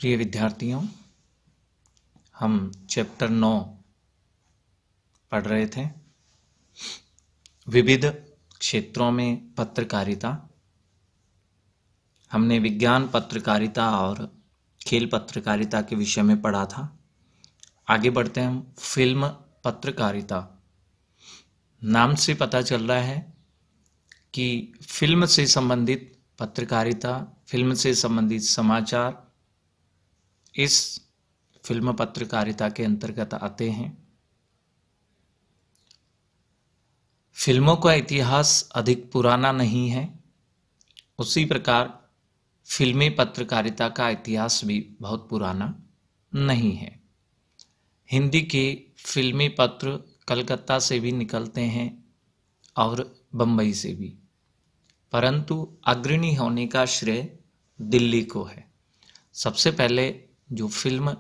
प्रिय विद्यार्थियों, हम चैप्टर 9 पढ़ रहे थे। विविध क्षेत्रों में पत्रकारिता। हमने विज्ञान पत्रकारिता और खेल पत्रकारिता के विषय में पढ़ा था। आगे बढ़ते हैं हम फिल्म पत्रकारिता। नाम से पता चल रहा है कि फिल्म से संबंधित पत्रकारिता, फिल्म से संबंधित समाचार इस फिल्म पत्रकारिता के अंतर्गत आते हैं। फिल्मों का इतिहास अधिक पुराना नहीं है, उसी प्रकार फिल्मी पत्रकारिता का इतिहास भी बहुत पुराना नहीं है। हिंदी के फिल्मी पत्र कलकत्ता से भी निकलते हैं और बम्बई से भी, परंतु अग्रणी होने का श्रेय दिल्ली को है। सबसे पहले जो फिल्म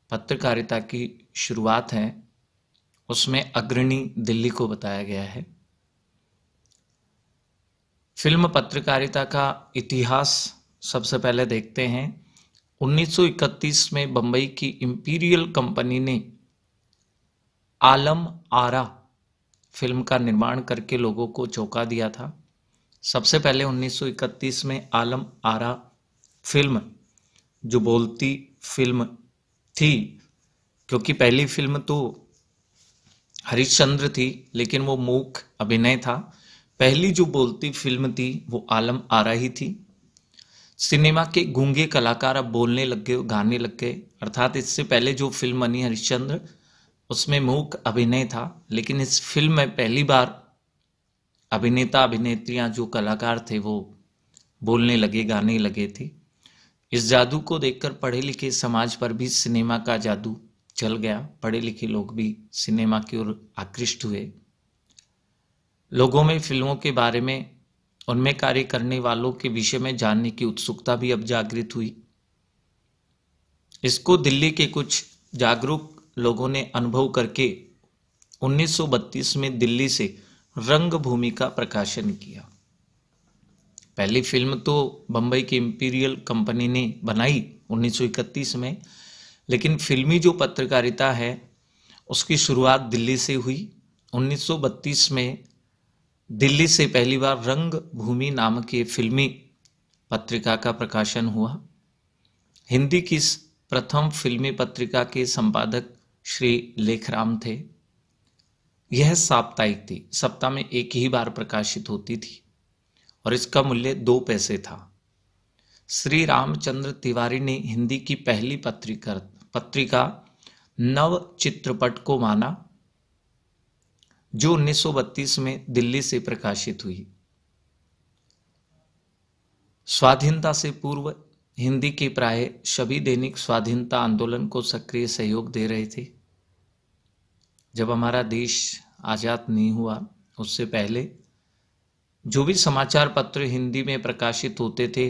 पत्रकारिता की शुरुआत है उसमें अग्रणी दिल्ली को बताया गया है। फिल्म पत्रकारिता का इतिहास सबसे पहले देखते हैं। 1931 में बंबई की इंपीरियल कंपनी ने आलम आरा फिल्म का निर्माण करके लोगों को चौंका दिया था। सबसे पहले 1931 में आलम आरा फिल्म जो बोलती फिल्म थी, क्योंकि पहली फिल्म तो हरिश्चंद्र थी लेकिन वो मूक अभिनय था। पहली जो बोलती फिल्म थी वो आलम आरा ही थी। सिनेमा के गूंगे कलाकार अब बोलने लग गए, गाने लग गए। अर्थात इससे पहले जो फिल्म बनी हरिश्चंद्र उसमें मूक अभिनय था, लेकिन इस फिल्म में पहली बार अभिनेता अभिनेत्रियां जो कलाकार थे वो बोलने लगे, गाने लगे थे। इस जादू को देखकर पढ़े लिखे समाज पर भी सिनेमा का जादू चल गया। पढ़े लिखे लोग भी सिनेमा की ओर आकृष्ट हुए। लोगों में फिल्मों के बारे में, उनमें कार्य करने वालों के विषय में जानने की उत्सुकता भी अब जागृत हुई। इसको दिल्ली के कुछ जागरूक लोगों ने अनुभव करके 1932 में दिल्ली से रंगभूमि का प्रकाशन किया। पहली फिल्म तो बंबई की इंपीरियल कंपनी ने बनाई 1931 में, लेकिन फिल्मी जो पत्रकारिता है उसकी शुरुआत दिल्ली से हुई। 1932 में दिल्ली से पहली बार रंगभूमि नामक के फिल्मी पत्रिका का प्रकाशन हुआ। हिंदी की प्रथम फिल्मी पत्रिका के संपादक श्री लेखराम थे। यह साप्ताहिक थी, सप्ताह में एक ही बार प्रकाशित होती थी और इसका मूल्य 2 पैसे था। श्री रामचंद्र तिवारी ने हिंदी की पहली पत्रिका नव चित्रपट को माना, जो 1932 में दिल्ली से प्रकाशित हुई। स्वाधीनता से पूर्व हिंदी के प्राय सभी दैनिक स्वाधीनता आंदोलन को सक्रिय सहयोग दे रहे थे। जब हमारा देश आजाद नहीं हुआ उससे पहले जो भी समाचार पत्र हिंदी में प्रकाशित होते थे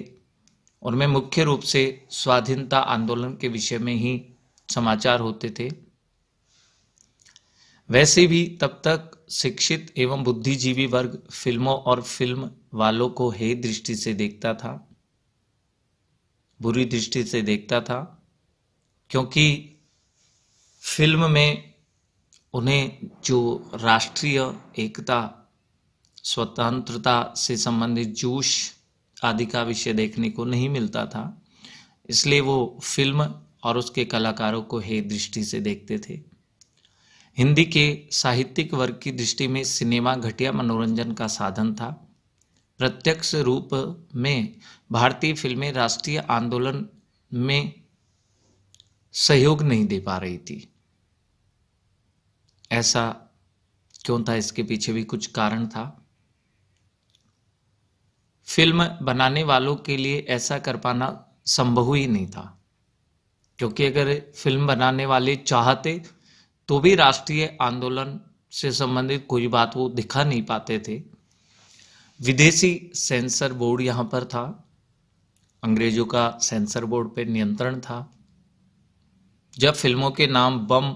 उनमें मुख्य रूप से स्वाधीनता आंदोलन के विषय में ही समाचार होते थे। वैसे भी तब तक शिक्षित एवं बुद्धिजीवी वर्ग फिल्मों और फिल्म वालों को हे दृष्टि से देखता था, बुरी दृष्टि से देखता था, क्योंकि फिल्म में उन्हें जो राष्ट्रीय एकता, स्वतंत्रता से संबंधित जोश आदि का विषय देखने को नहीं मिलता था। इसलिए वो फिल्म और उसके कलाकारों को हे दृष्टि से देखते थे। हिंदी के साहित्यिक वर्ग की दृष्टि में सिनेमा घटिया मनोरंजन का साधन था। प्रत्यक्ष रूप में भारतीय फिल्में राष्ट्रीय आंदोलन में सहयोग नहीं दे पा रही थी। ऐसा क्यों था? इसके पीछे भी कुछ कारण था। फिल्म बनाने वालों के लिए ऐसा कर पाना संभव ही नहीं था, क्योंकि अगर फिल्म बनाने वाले चाहते तो भी राष्ट्रीय आंदोलन से संबंधित कोई बात वो दिखा नहीं पाते थे। विदेशी सेंसर बोर्ड यहाँ पर था, अंग्रेजों का सेंसर बोर्ड पर नियंत्रण था। जब फिल्मों के नाम बम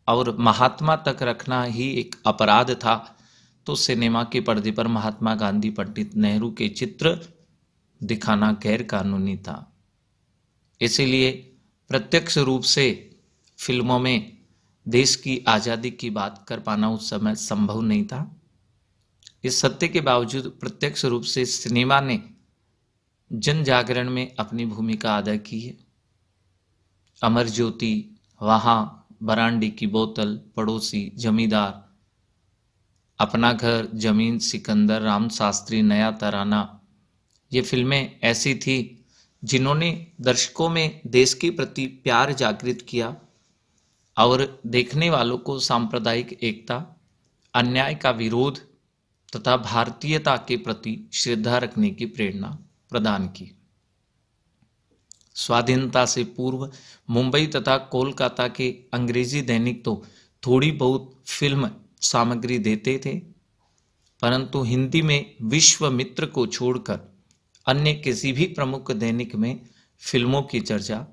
और महात्मा तक रखना ही एक अपराध था, तो सिनेमा के पर्दे पर महात्मा गांधी, पंडित नेहरू के चित्र दिखाना गैर कानूनी था। इसीलिए प्रत्यक्ष रूप से फिल्मों में देश की आज़ादी की बात कर पाना उस समय संभव नहीं था। इस सत्य के बावजूद प्रत्यक्ष रूप से सिनेमा ने जन जागरण में अपनी भूमिका अदा की है। अमर ज्योति, वहाँ, बरांडी की बोतल, पड़ोसी, जमींदार, अपना घर, जमीन, सिकंदर, राम शास्त्री, नया तराना, ये फिल्में ऐसी थी जिन्होंने दर्शकों में देश के प्रति प्यार जागृत किया और देखने वालों को सांप्रदायिक एकता, अन्याय का विरोध तथा भारतीयता के प्रति श्रद्धा रखने की प्रेरणा प्रदान की। स्वाधीनता से पूर्व मुंबई तथा कोलकाता के अंग्रेजी दैनिक तो थोड़ी बहुत फिल्म सामग्री देते थे, परंतु हिंदी में विश्वामित्र को छोड़कर अन्य किसी भी प्रमुख दैनिक में फिल्मों की चर्चा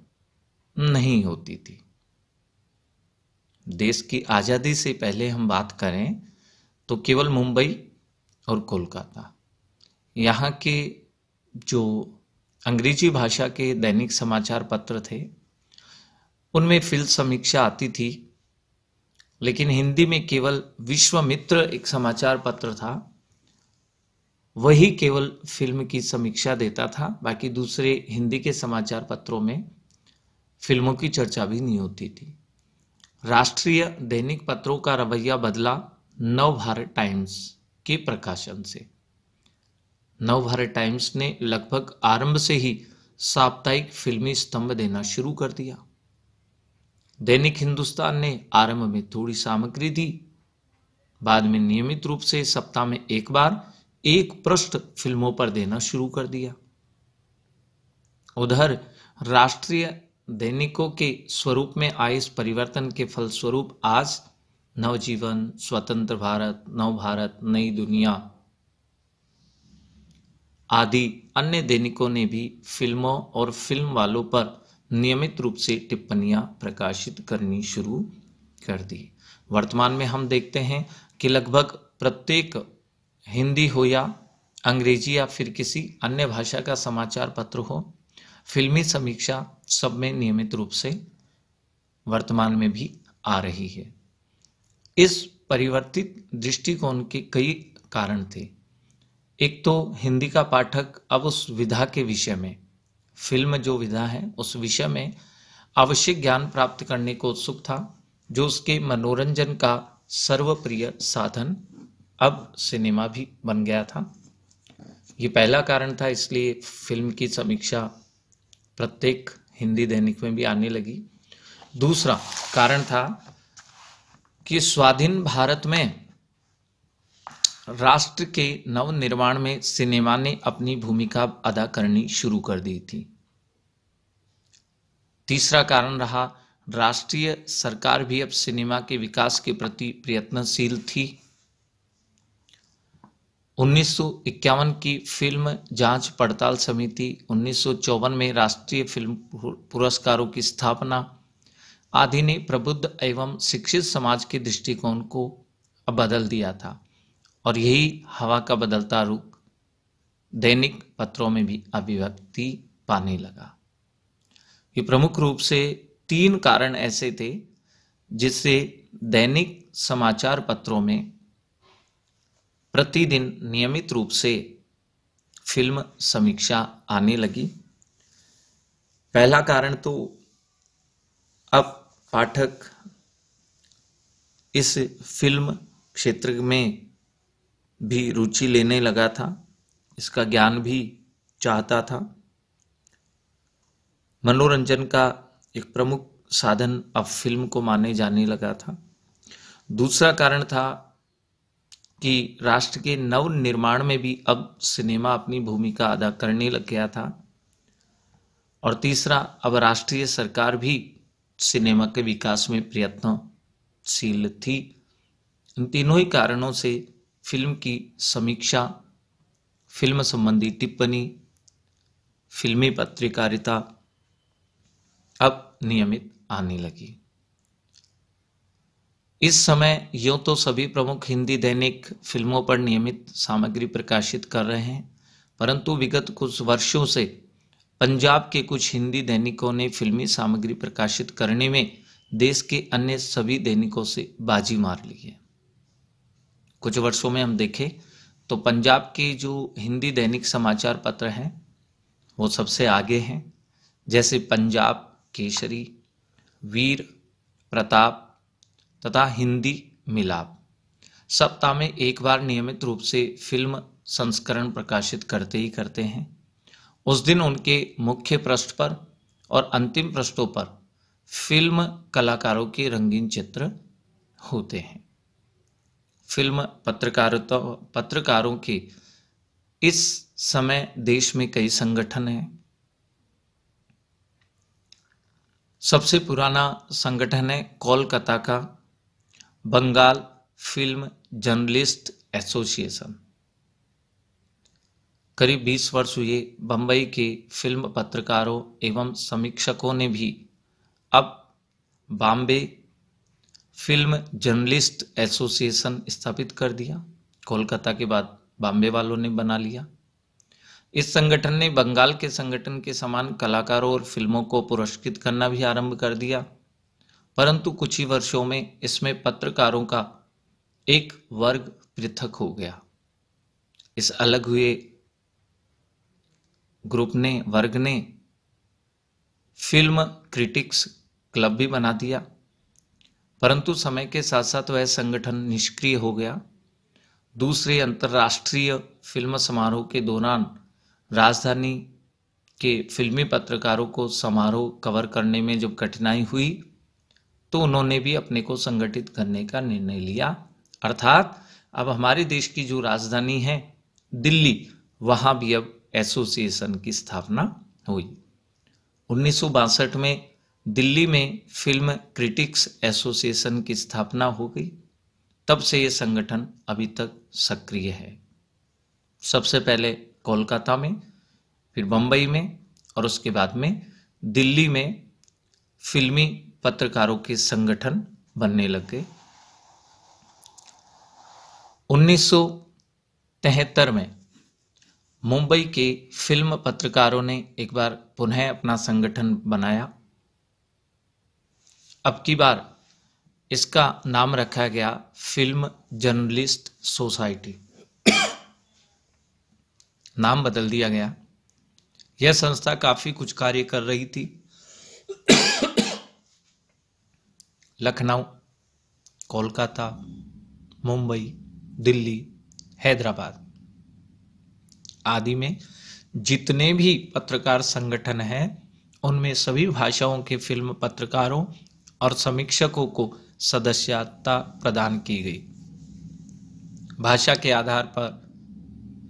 नहीं होती थी। देश की आज़ादी से पहले हम बात करें तो केवल मुंबई और कोलकाता, यहाँ के जो अंग्रेजी भाषा के दैनिक समाचार पत्र थे उनमें फिल्म समीक्षा आती थी, लेकिन हिंदी में केवल विश्वामित्र एक समाचार पत्र था, वही केवल फिल्म की समीक्षा देता था। बाकी दूसरे हिंदी के समाचार पत्रों में फिल्मों की चर्चा भी नहीं होती थी। राष्ट्रीय दैनिक पत्रों का रवैया बदला नवभारत टाइम्स के प्रकाशन से। नवभारत टाइम्स ने लगभग आरंभ से ही साप्ताहिक फिल्मी स्तंभ देना शुरू कर दिया। दैनिक हिंदुस्तान ने आरंभ में थोड़ी सामग्री दी, बाद में नियमित रूप से सप्ताह में एक बार एक पृष्ठ फिल्मों पर देना शुरू कर दिया। उधर राष्ट्रीय दैनिकों के स्वरूप में आए इस परिवर्तन के फलस्वरूप आज नवजीवन, स्वतंत्र भारत, नवभारत, नई दुनिया आदि अन्य दैनिकों ने भी फिल्मों और फिल्म वालों पर नियमित रूप से टिप्पणियां प्रकाशित करनी शुरू कर दी। वर्तमान में हम देखते हैं कि लगभग प्रत्येक हिंदी हो या अंग्रेजी या फिर किसी अन्य भाषा का समाचार पत्र हो, फिल्मी समीक्षा सब में नियमित रूप से वर्तमान में भी आ रही है। इस परिवर्तित दृष्टिकोण के कई कारण थे। एक तो हिंदी का पाठक अब उस विधा के विषय में, फिल्म जो विधा है उस विषय में आवश्यक ज्ञान प्राप्त करने को उत्सुक था, जो उसके मनोरंजन का सर्वप्रिय साधन अब सिनेमा भी बन गया था। ये पहला कारण था, इसलिए फिल्म की समीक्षा प्रत्येक हिंदी दैनिक में भी आने लगी। दूसरा कारण था कि स्वाधीन भारत में राष्ट्र के नवनिर्माण में सिनेमा ने अपनी भूमिका अदा करनी शुरू कर दी थी। तीसरा कारण रहा, राष्ट्रीय सरकार भी अब सिनेमा के विकास के प्रति प्रयत्नशील थी। 1951 की फिल्म जांच पड़ताल समिति, 1954 में राष्ट्रीय फिल्म पुरस्कारों की स्थापना आदि ने प्रबुद्ध एवं शिक्षित समाज के दृष्टिकोण को बदल दिया था, और यही हवा का बदलता रुख दैनिक पत्रों में भी अभिव्यक्ति पाने लगा। ये प्रमुख रूप से 3 कारण ऐसे थे जिससे दैनिक समाचार पत्रों में प्रतिदिन नियमित रूप से फिल्म समीक्षा आने लगी। पहला कारण तो अब पाठक इस फिल्म क्षेत्र में भी रुचि लेने लगा था, इसका ज्ञान भी चाहता था। मनोरंजन का एक प्रमुख साधन अब फिल्म को माने जाने लगा था। दूसरा कारण था कि राष्ट्र के नव निर्माण में भी अब सिनेमा अपनी भूमिका अदा करने लग गया था। और तीसरा, अब राष्ट्रीय सरकार भी सिनेमा के विकास में प्रयत्नशील थी। इन तीनों ही कारणों से फिल्म की समीक्षा, फिल्म संबंधी टिप्पणी, फिल्मी पत्रकारिता अब नियमित आने लगी। इस समय यूं तो सभी प्रमुख हिंदी दैनिक फिल्मों पर नियमित सामग्री प्रकाशित कर रहे हैं, परंतु विगत कुछ वर्षों से पंजाब के कुछ हिंदी दैनिकों ने फिल्मी सामग्री प्रकाशित करने में देश के अन्य सभी दैनिकों से बाजी मार ली है। कुछ वर्षों में हम देखें तो पंजाब के जो हिंदी दैनिक समाचार पत्र हैं वो सबसे आगे हैं, जैसे पंजाब केसरी, वीर, प्रताप तथा हिंदी मिलाप सप्ताह में एक बार नियमित रूप से फिल्म संस्करण प्रकाशित करते ही करते हैं। उस दिन उनके मुख्य पृष्ठ पर और अंतिम पृष्ठों पर फिल्म कलाकारों के रंगीन चित्र होते हैं। फिल्म पत्रकारों के इस समय देश में कई संगठन हैं। सबसे पुराना संगठन है कोलकाता का बंगाल फिल्म जर्नलिस्ट एसोसिएशन। करीब 20 वर्ष हुए बंबई के फिल्म पत्रकारों एवं समीक्षकों ने भी अब बॉम्बे फिल्म जर्नलिस्ट एसोसिएशन स्थापित कर दिया। कोलकाता के बाद बॉम्बे वालों ने बना लिया। इस संगठन ने बंगाल के संगठन के समान कलाकारों और फिल्मों को पुरस्कृत करना भी आरंभ कर दिया, परंतु कुछ ही वर्षों में इसमें पत्रकारों का एक वर्ग पृथक हो गया। इस अलग हुए वर्ग ने फिल्म क्रिटिक्स क्लब भी बना दिया, परंतु समय के साथ साथ वह संगठन निष्क्रिय हो गया। दूसरे अंतर्राष्ट्रीय फिल्म समारोह के दौरान राजधानी के फिल्मी पत्रकारों को समारोह कवर करने में जब कठिनाई हुई तो उन्होंने भी अपने को संगठित करने का निर्णय लिया, अर्थात अब हमारे देश की जो राजधानी है दिल्ली, वहां भी अब एसोसिएशन की स्थापना हुई। 1962 में दिल्ली में फिल्म क्रिटिक्स एसोसिएशन की स्थापना हो गई। तब से ये संगठन अभी तक सक्रिय है। सबसे पहले कोलकाता में, फिर बंबई में और उसके बाद में दिल्ली में फिल्मी पत्रकारों के संगठन बनने लग गए। 1973 में मुंबई के फिल्म पत्रकारों ने एक बार पुनः अपना संगठन बनाया। अब की बार इसका नाम रखा गया फिल्म जर्नलिस्ट सोसाइटी। नाम बदल दिया गया। यह संस्था काफी कुछ कार्य कर रही थी। लखनऊ, कोलकाता, मुंबई, दिल्ली, हैदराबाद आदि में जितने भी पत्रकार संगठन हैं उनमें सभी भाषाओं के फिल्म पत्रकारों और समीक्षकों को सदस्यता प्रदान की गई। भाषा के आधार पर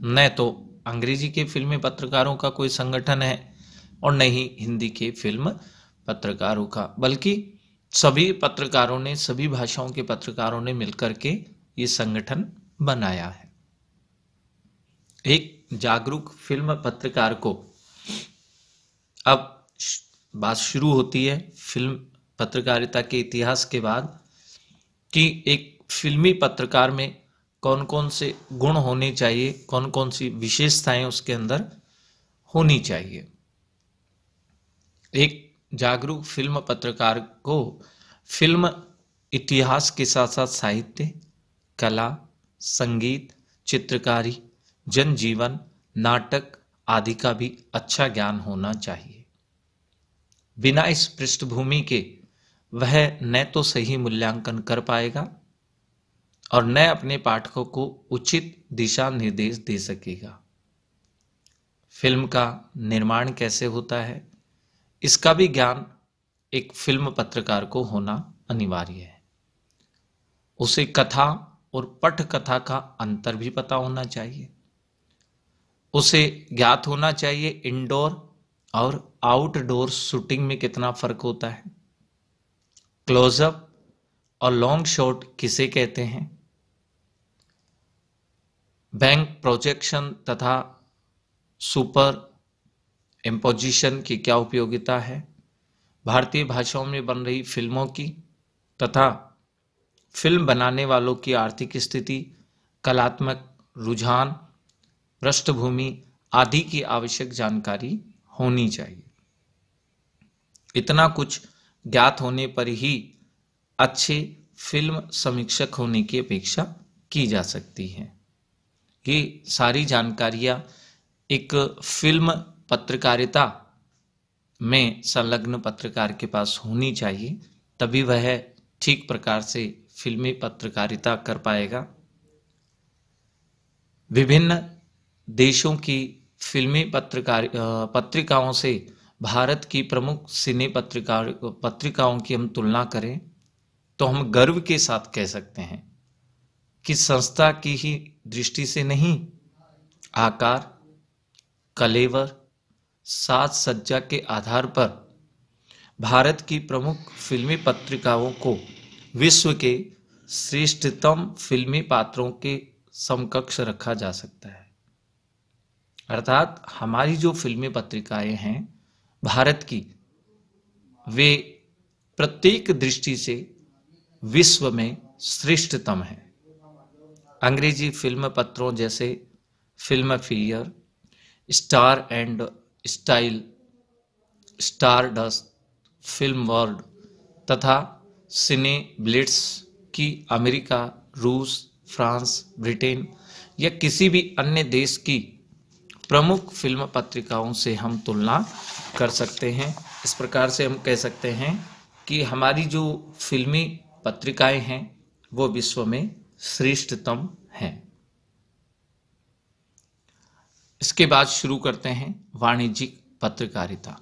न तो अंग्रेजी के फिल्मी पत्रकारों का कोई संगठन है और न ही हिंदी के फिल्म पत्रकारों का, बल्कि सभी पत्रकारों ने, सभी भाषाओं के पत्रकारों ने मिलकर के ये संगठन बनाया है। एक जागरूक फिल्म पत्रकार को अब बात शुरू होती है फिल्म पत्रकारिता के इतिहास के बाद कि एक फिल्मी पत्रकार में कौन कौन से गुण होने चाहिए, कौन कौन सी विशेषताएं उसके अंदर होनी चाहिए। एक जागरूक फिल्म पत्रकार को फिल्म इतिहास के साथ साथ साहित्य, कला, संगीत, चित्रकारी, जनजीवन, नाटक आदि का भी अच्छा ज्ञान होना चाहिए। बिना इस पृष्ठभूमि के वह न तो सही मूल्यांकन कर पाएगा और न अपने पाठकों को उचित दिशा निर्देश दे सकेगा। फिल्म का निर्माण कैसे होता है, इसका भी ज्ञान एक फिल्म पत्रकार को होना अनिवार्य है। उसे कथा और पटकथा का अंतर भी पता होना चाहिए। उसे ज्ञात होना चाहिए इंडोर और आउटडोर शूटिंग में कितना फर्क होता है, क्लोजअप और लॉन्ग शॉट किसे कहते हैं, बैंक प्रोजेक्शन तथा सुपर इम्पोजिशन की क्या उपयोगिता है, भारतीय भाषाओं में बन रही फिल्मों की तथा फिल्म बनाने वालों की आर्थिक स्थिति, कलात्मक रुझान, पृष्ठभूमि आदि की आवश्यक जानकारी होनी चाहिए। इतना कुछ ज्ञात होने पर ही अच्छे फिल्म समीक्षक होने की अपेक्षा की जा सकती है। ये सारी जानकारियां एक फिल्म पत्रकारिता में संलग्न पत्रकार के पास होनी चाहिए, तभी वह ठीक प्रकार से फिल्मी पत्रकारिता कर पाएगा। विभिन्न देशों की फिल्मी पत्रिकाओं से भारत की प्रमुख सिने पत्रिकाओं की हम तुलना करें तो हम गर्व के साथ कह सकते हैं कि संस्था की ही दृष्टि से नहीं, आकार, कलेवर, साज सज्जा के आधार पर भारत की प्रमुख फिल्मी पत्रिकाओं को विश्व के श्रेष्ठतम फिल्मी पात्रों के समकक्ष रखा जा सकता है। अर्थात हमारी जो फिल्मी पत्रिकाएं हैं भारत की, वे प्रत्येक दृष्टि से विश्व में श्रेष्ठतम है। अंग्रेजी फिल्म पत्रों जैसे film fair, star and style, star dust, film world तथा सिने ब्लिट्स की अमेरिका, रूस, फ्रांस, ब्रिटेन या किसी भी अन्य देश की प्रमुख फिल्म पत्रिकाओं से हम तुलना कर सकते हैं। इस प्रकार से हम कह सकते हैं कि हमारी जो फिल्मी पत्रिकाएं हैं वो विश्व में श्रेष्ठतम हैं। इसके बाद शुरू करते हैं वाणिज्यिक पत्रकारिता।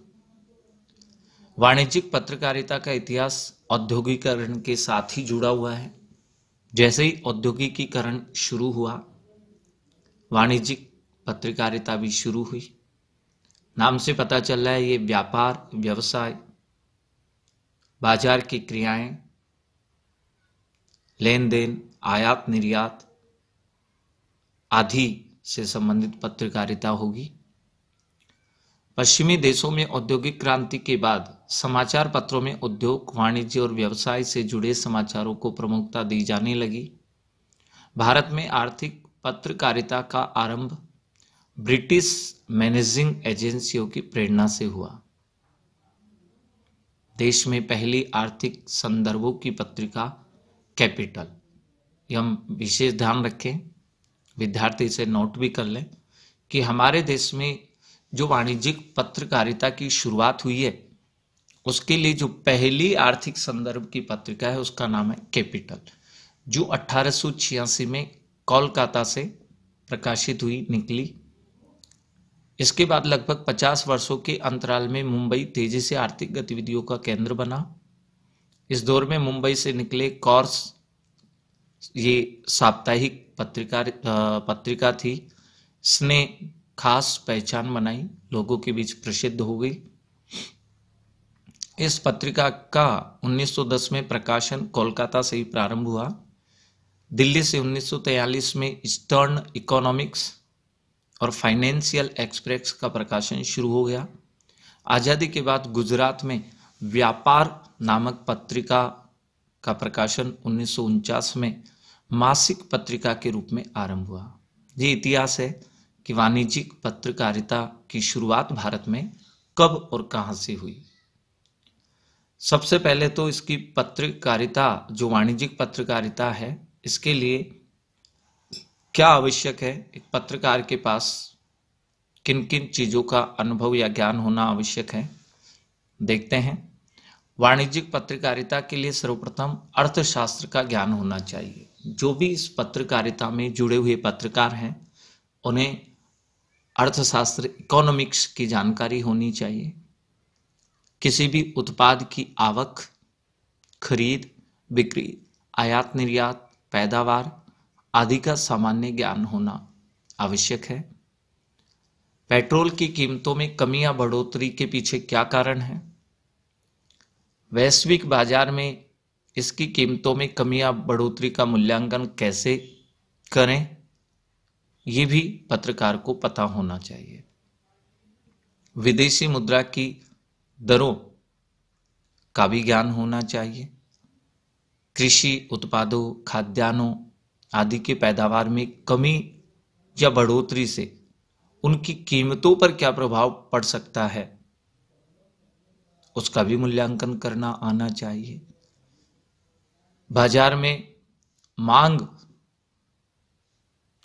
वाणिज्यिक पत्रकारिता का इतिहास औद्योगिकीकरण के साथ ही जुड़ा हुआ है। जैसे ही औद्योगिकीकरण शुरू हुआ, वाणिज्यिक पत्रकारिता भी शुरू हुई। नाम से पता चल रहा है ये व्यापार, व्यवसाय, बाजार की क्रियाएं, लेन देन, आयात निर्यात आदि से संबंधित पत्रकारिता होगी। पश्चिमी देशों में औद्योगिक क्रांति के बाद समाचार पत्रों में उद्योग, वाणिज्य और व्यवसाय से जुड़े समाचारों को प्रमुखता दी जाने लगी। भारत में आर्थिक पत्रकारिता का आरंभ ब्रिटिश मैनेजिंग एजेंसियों की प्रेरणा से हुआ। देश में पहली आर्थिक संदर्भों की पत्रिका कैपिटल, ये हम विशेष ध्यान रखें, विद्यार्थी से नोट भी कर लें कि हमारे देश में जो वाणिज्यिक पत्रकारिता की शुरुआत हुई है उसके लिए जो पहली आर्थिक संदर्भ की पत्रिका है उसका नाम है कैपिटल, जो 1886 में कोलकाता से प्रकाशित हुई, निकली। इसके बाद लगभग 50 वर्षों के अंतराल में मुंबई तेजी से आर्थिक गतिविधियों का केंद्र बना। इस दौर में मुंबई से निकले कोर्स, ये साप्ताहिक पत्रिका थी। इसने खास पहचान बनाई, लोगों के बीच प्रसिद्ध हो गई। इस पत्रिका का 1910 में प्रकाशन कोलकाता से ही प्रारंभ हुआ। दिल्ली से 1943 में ईस्टर्न इकोनॉमिक्स और फाइनेंशियल एक्सप्रेस का प्रकाशन शुरू हो गया। आज़ादी के बाद गुजरात में व्यापार नामक पत्रिका का प्रकाशन 1949 में मासिक पत्रिका के रूप में आरंभ हुआ। ये इतिहास है कि वाणिज्यिक पत्रकारिता की शुरुआत भारत में कब और कहां से हुई। सबसे पहले तो इसकी पत्रकारिता, जो वाणिज्यिक पत्रकारिता है, इसके लिए क्या आवश्यक है, एक पत्रकार के पास किन किन चीजों का अनुभव या ज्ञान होना आवश्यक है, देखते हैं। वाणिज्यिक पत्रकारिता के लिए सर्वप्रथम अर्थशास्त्र का ज्ञान होना चाहिए। जो भी इस पत्रकारिता में जुड़े हुए पत्रकार हैं उन्हें अर्थशास्त्र, इकोनॉमिक्स की जानकारी होनी चाहिए। किसी भी उत्पाद की आवक, खरीद, बिक्री, आयात निर्यात, पैदावार आदि का सामान्य ज्ञान होना आवश्यक है। पेट्रोल की कीमतों में कमी या बढ़ोतरी के पीछे क्या कारण है, वैश्विक बाजार में इसकी कीमतों में कमी या बढ़ोतरी का मूल्यांकन कैसे करें, ये भी पत्रकार को पता होना चाहिए। विदेशी मुद्रा की दरों का भी ज्ञान होना चाहिए। कृषि उत्पादों, खाद्यान्नों आदि के पैदावार में कमी या बढ़ोतरी से उनकी कीमतों पर क्या प्रभाव पड़ सकता है, उसका भी मूल्यांकन करना आना चाहिए। बाजार में मांग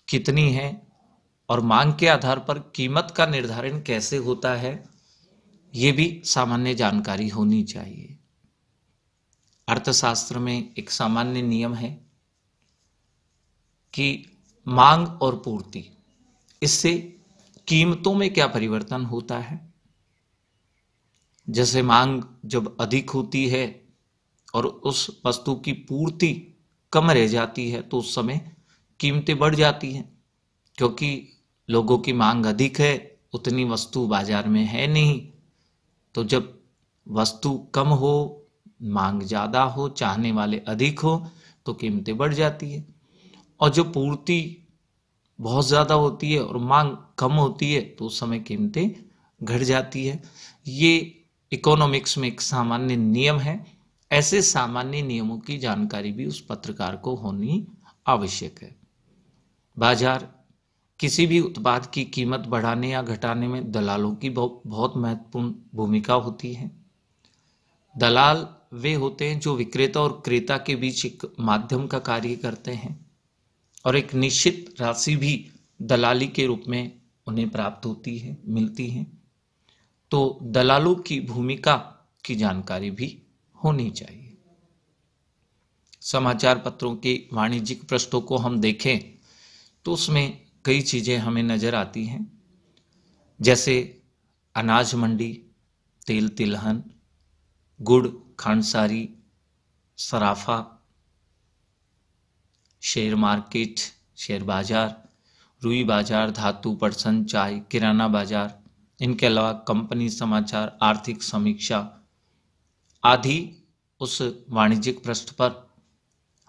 कितनी है और मांग के आधार पर कीमत का निर्धारण कैसे होता है, ये भी सामान्य जानकारी होनी चाहिए। अर्थशास्त्र में एक सामान्य नियम है कि मांग और पूर्ति, इससे कीमतों में क्या परिवर्तन होता है। जैसे मांग जब अधिक होती है और उस वस्तु की पूर्ति कम रह जाती है तो उस समय कीमतें बढ़ जाती हैं, क्योंकि लोगों की मांग अधिक है, उतनी वस्तु बाजार में है नहीं। तो जब वस्तु कम हो, मांग ज़्यादा हो, चाहने वाले अधिक हो, तो कीमतें बढ़ जाती है। और जो पूर्ति बहुत ज़्यादा होती है और मांग कम होती है तो उस समय कीमतें घट जाती है। ये इकोनॉमिक्स में एक सामान्य नियम है। ऐसे सामान्य नियमों की जानकारी भी उस पत्रकार को होनी आवश्यक है। बाजार किसी भी उत्पाद की कीमत बढ़ाने या घटाने में दलालों की बहुत महत्वपूर्ण भूमिका होती है। दलाल वे होते हैं जो विक्रेता और क्रेता के बीच एक माध्यम का कार्य करते हैं और एक निश्चित राशि भी दलाली के रूप में उन्हें प्राप्त होती है, मिलती है। तो दलालों की भूमिका की जानकारी भी होनी चाहिए। समाचार पत्रों के वाणिज्यिक पृष्ठों को हम देखें तो उसमें कई चीज़ें हमें नज़र आती हैं, जैसे अनाज मंडी, तेल तिलहन, गुड़, खांडसारी, सराफा, शेयर मार्केट, शेयर बाजार, रुई बाजार, धातु, पटसन, चाय, किराना बाजार, इनके अलावा कंपनी समाचार, आर्थिक समीक्षा आदि उस वाणिज्यिक पृष्ठ पर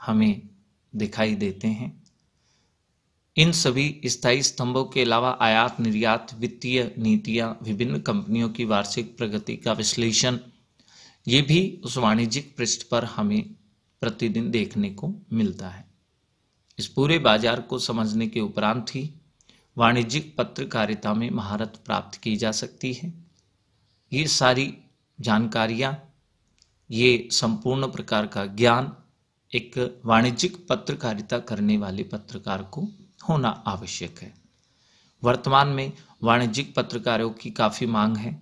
हमें दिखाई देते हैं। इन सभी स्थायी स्तंभों के अलावा आयात निर्यात, वित्तीय नीतियां, विभिन्न कंपनियों की वार्षिक प्रगति का विश्लेषण, ये भी उस वाणिज्यिक पृष्ठ पर हमें प्रतिदिन देखने को मिलता है। इस पूरे बाजार को समझने के उपरांत ही वाणिज्यिक पत्रकारिता में महारत प्राप्त की जा सकती है। ये सारी जानकारियाँ, ये संपूर्ण प्रकार का ज्ञान एक वाणिज्यिक पत्रकारिता करने वाले पत्रकार को होना आवश्यक है। वर्तमान में वाणिज्यिक पत्रकारों की काफ़ी मांग है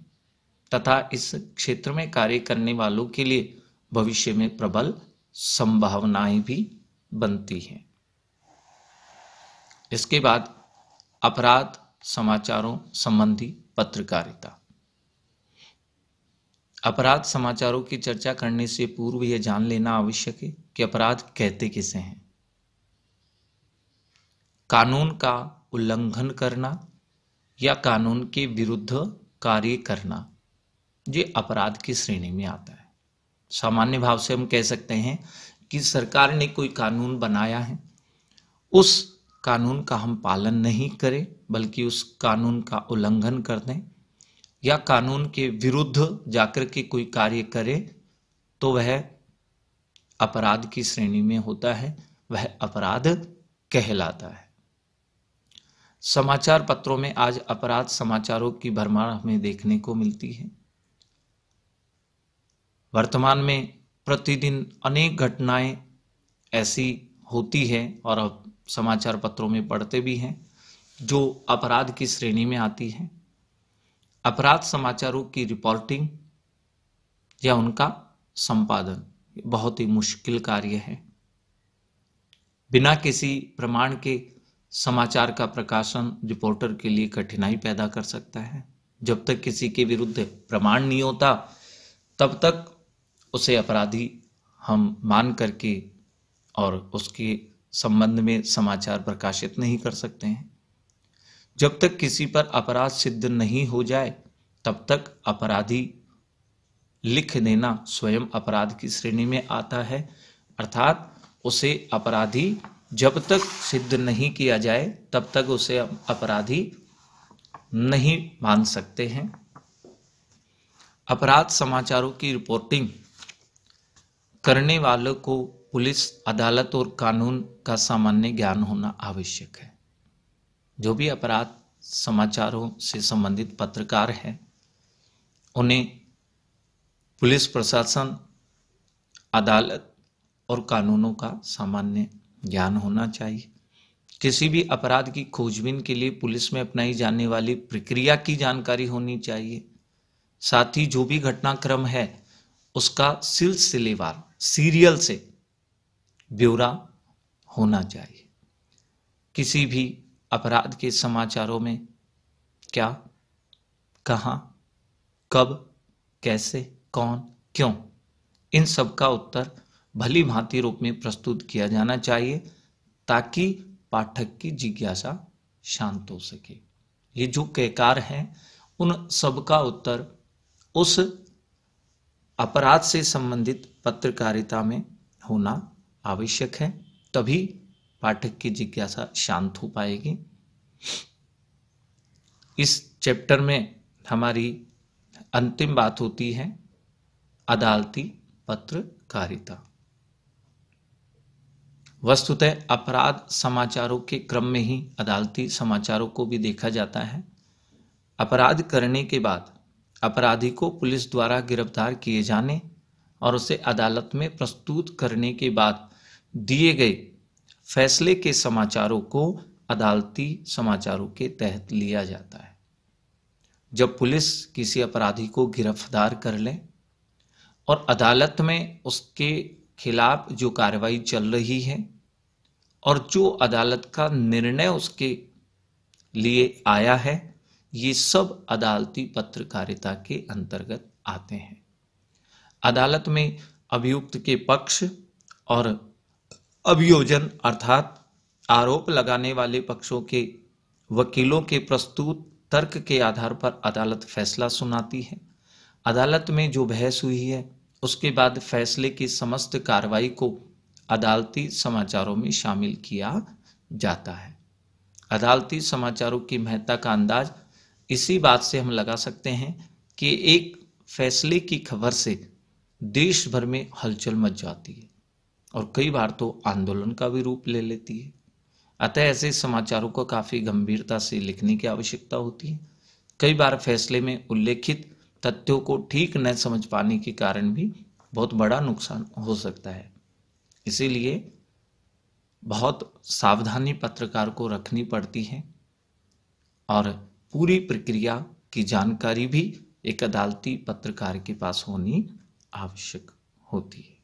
तथा इस क्षेत्र में कार्य करने वालों के लिए भविष्य में प्रबल संभावनाएं भी बनती हैं। इसके बाद अपराध समाचारों संबंधी पत्रकारिता। अपराध समाचारों की चर्चा करने से पूर्व यह जान लेना आवश्यक है कि अपराध कहते किसे हैं। कानून का उल्लंघन करना या कानून के विरुद्ध कार्य करना, ये अपराध की श्रेणी में आता है। सामान्य भाव से हम कह सकते हैं कि सरकार ने कोई कानून बनाया है, उस कानून का हम पालन नहीं करें बल्कि उस कानून का उल्लंघन कर दें या कानून के विरुद्ध जाकर के कोई कार्य करे तो वह अपराध की श्रेणी में होता है, वह अपराध कहलाता है। समाचार पत्रों में आज अपराध समाचारों की भरमार हमें देखने को मिलती है। वर्तमान में प्रतिदिन अनेक घटनाएं ऐसी होती है और अब समाचार पत्रों में पढ़ते भी हैं जो अपराध की श्रेणी में आती है। अपराध समाचारों की रिपोर्टिंग या उनका संपादन बहुत ही मुश्किल कार्य है। बिना किसी प्रमाण के समाचार का प्रकाशन रिपोर्टर के लिए कठिनाई पैदा कर सकता है। जब तक किसी के विरुद्ध प्रमाण नहीं होता तब तक उसे अपराधी हम मान करके और उसके संबंध में समाचार प्रकाशित नहीं कर सकते हैं। जब तक किसी पर अपराध सिद्ध नहीं हो जाए तब तक अपराधी लिख देना स्वयं अपराध की श्रेणी में आता है, अर्थात उसे अपराधी जब तक सिद्ध नहीं किया जाए तब तक उसे अपराधी नहीं मान सकते हैं। अपराध समाचारों की रिपोर्टिंग करने वालों को पुलिस, अदालत और कानून का सामान्य ज्ञान होना आवश्यक है। जो भी अपराध समाचारों से संबंधित पत्रकार हैं उन्हें पुलिस प्रशासन, अदालत और कानूनों का सामान्य ज्ञान होना चाहिए। किसी भी अपराध की खोजबीन के लिए पुलिस में अपनाई जाने वाली प्रक्रिया की जानकारी होनी चाहिए। साथ ही जो भी घटनाक्रम है उसका सिलसिलेवार सीरियल से ब्यौरा होना चाहिए। किसी भी अपराध के समाचारों में क्या, कहाँ, कब, कैसे, कौन, क्यों, इन सब का उत्तर भली भांति रूप में प्रस्तुत किया जाना चाहिए ताकि पाठक की जिज्ञासा शांत हो सके। ये जो कयकार हैं उन सब का उत्तर उस अपराध से संबंधित पत्रकारिता में होना आवश्यक है, तभी पाठक की जिज्ञासा शांत हो पाएगी। इस चैप्टर में हमारी अंतिम बात होती है अदालती पत्रकारिता। वस्तुतः अपराध समाचारों के क्रम में ही अदालती समाचारों को भी देखा जाता है। अपराध करने के बाद अपराधी को पुलिस द्वारा गिरफ्तार किए जाने और उसे अदालत में प्रस्तुत करने के बाद दिए गए फैसले के समाचारों को अदालती समाचारों के तहत लिया जाता है। जब पुलिस किसी अपराधी को गिरफ्तार कर ले और अदालत में उसके खिलाफ जो कार्रवाई चल रही है और जो अदालत का निर्णय उसके लिए आया है, ये सब अदालती पत्रकारिता के अंतर्गत आते हैं। अदालत में अभियुक्त के पक्ष और अभियोजन अर्थात आरोप लगाने वाले पक्षों के वकीलों के प्रस्तुत तर्क के आधार पर अदालत फैसला सुनाती है। अदालत में जो बहस हुई है उसके बाद फैसले की समस्त कार्रवाई को अदालती समाचारों में शामिल किया जाता है। अदालती समाचारों की महत्ता का अंदाज इसी बात से हम लगा सकते हैं कि एक फैसले की खबर से देश भर में हलचल मच जाती है और कई बार तो आंदोलन का भी रूप ले लेती है। अतः ऐसे समाचारों को काफ़ी गंभीरता से लिखने की आवश्यकता होती है। कई बार फैसले में उल्लेखित तथ्यों को ठीक न समझ पाने के कारण भी बहुत बड़ा नुकसान हो सकता है। इसीलिए बहुत सावधानी पत्रकार को रखनी पड़ती है और पूरी प्रक्रिया की जानकारी भी एक अदालती पत्रकार के पास होनी आवश्यक होती है।